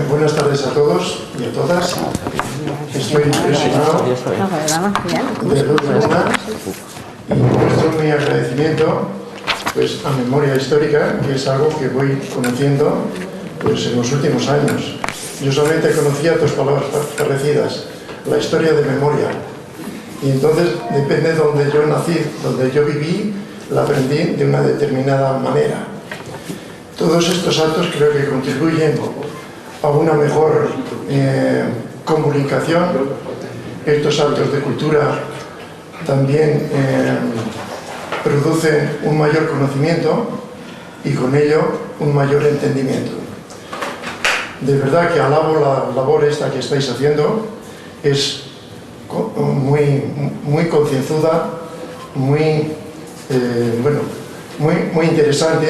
Buenas tardes a todos y a todas. Estoy impresionado de Luz Luna y muestro mi agradecimiento a Memoria Histórica, que es algo que voy conociendo en los últimos años. Yo solamente conocía dos palabras parecidas: la historia de memoria. Y entonces, depende de donde yo nací, donde yo viví, la aprendí de una determinada manera. Todos estos actos creo que contribuyen a una mejor comunicación. Estos actos de cultura también producen un mayor conocimiento y con ello un mayor entendimiento. De verdad que alabo la labor esta que estáis haciendo. Es muy concienzuda, muy interesante,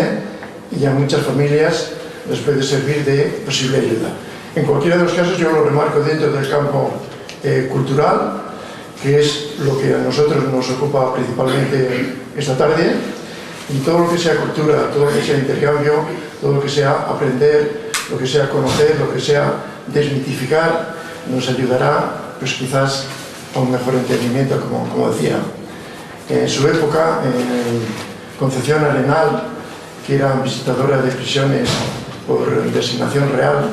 y a muchas familias les puede servir de posible ayuda. En cualquiera de los casos, yo lo remarco dentro del campo cultural, que es lo que a nosotros nos ocupa principalmente esta tarde, y todo lo que sea cultura, todo lo que sea intercambio, todo lo que sea aprender, lo que sea conocer, lo que sea desmitificar, nos ayudará quizás a un mejor entendimiento, como decía. En su época, Concepción Arenal, que era visitadora de prisiones por designación real,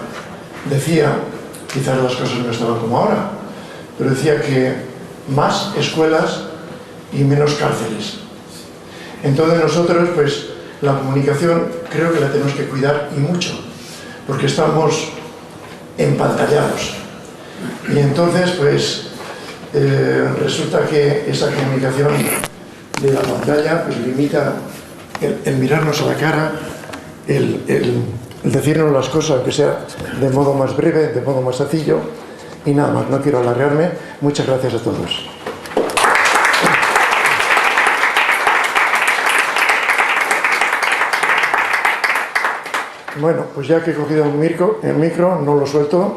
decía, quizás las cosas no estaban como ahora, pero decía que más escuelas y menos cárceles. Entonces nosotros, la comunicación creo que la tenemos que cuidar, y mucho, porque estamos empantallados. Y entonces, resulta que esa comunicación de la pantalla limita el mirarnos a la cara, el decirnos las cosas, aunque sea de modo más breve, de modo más sencillo. Y nada más, no quiero alargarme. Muchas gracias a todos. Bueno, pues ya que he cogido el micro, no lo suelto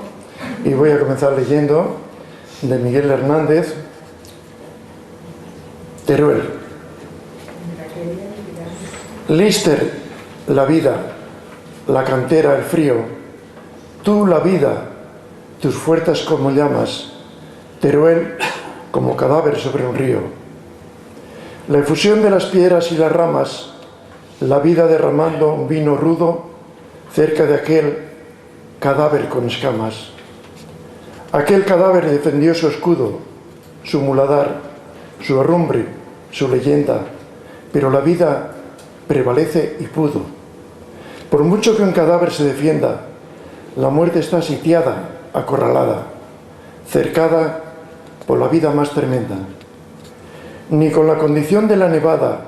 y voy a comenzar leyendo de Miguel Hernández, Teruel. Lister, la vida, la cantera, el frío, tú la vida, tus fuerzas como llamas, Teruel como cadáver sobre un río. La efusión de las piedras y las ramas, la vida derramando un vino rudo cerca de aquel cadáver con escamas. Aquel cadáver defendió su escudo, su muladar, su herrumbre, su leyenda, pero la vida prevalece y pudo. Por mucho que un cadáver se defienda, la muerte está sitiada, acorralada, cercada por la vida más tremenda. Ni con la condición de la nevada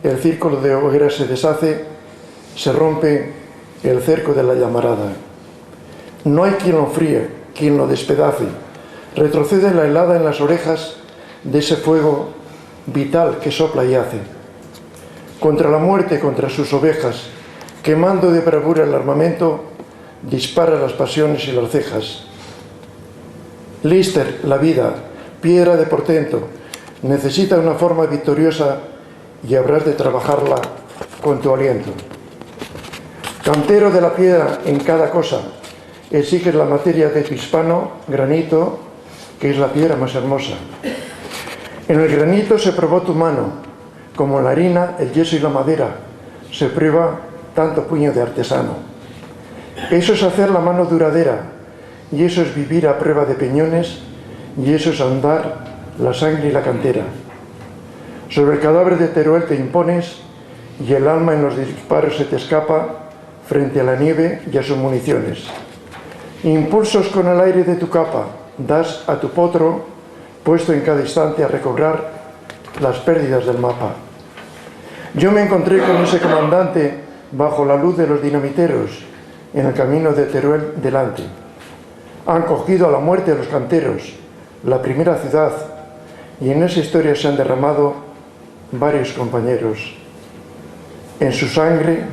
el círculo de hoguera se deshace, se rompe el cerco de la llamarada. No hay quien lo fríe, quien lo despedace. Retrocede la helada en las orejas de ese fuego vital que sopla y hace. Contra la muerte, contra sus ovejas, quemando de bravura el armamento, dispara las pasiones y las cejas. Lister, la vida, piedra de portento, necesita una forma victoriosa y habrás de trabajarla con tu aliento. Cantero de la piedra en cada cosa, exiges la materia de tu hispano, granito, que es la piedra más hermosa. En el granito se probó tu mano, como en la harina, el yeso y la madera, se prueba tanto puño de artesano. Eso es hacer la mano duradera, y eso es vivir a prueba de peñones, y eso es andar la sangre y la cantera. Sobre el cadáver de Teruel te impones, y el alma en los disparos se te escapa frente a la nieve y a sus municiones. Impulsos con el aire de tu capa das a tu potro, puesto en cada instante a recobrar las pérdidas del mapa. Yo me encontré con ese comandante bajo la luz de los dinamiteros en el camino de Teruel delante. Han cogido a la muerte a los canteros, la primera ciudad, y en esa historia se han derramado varios compañeros. En su sangre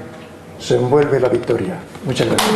se envuelve la victoria. Muchas gracias.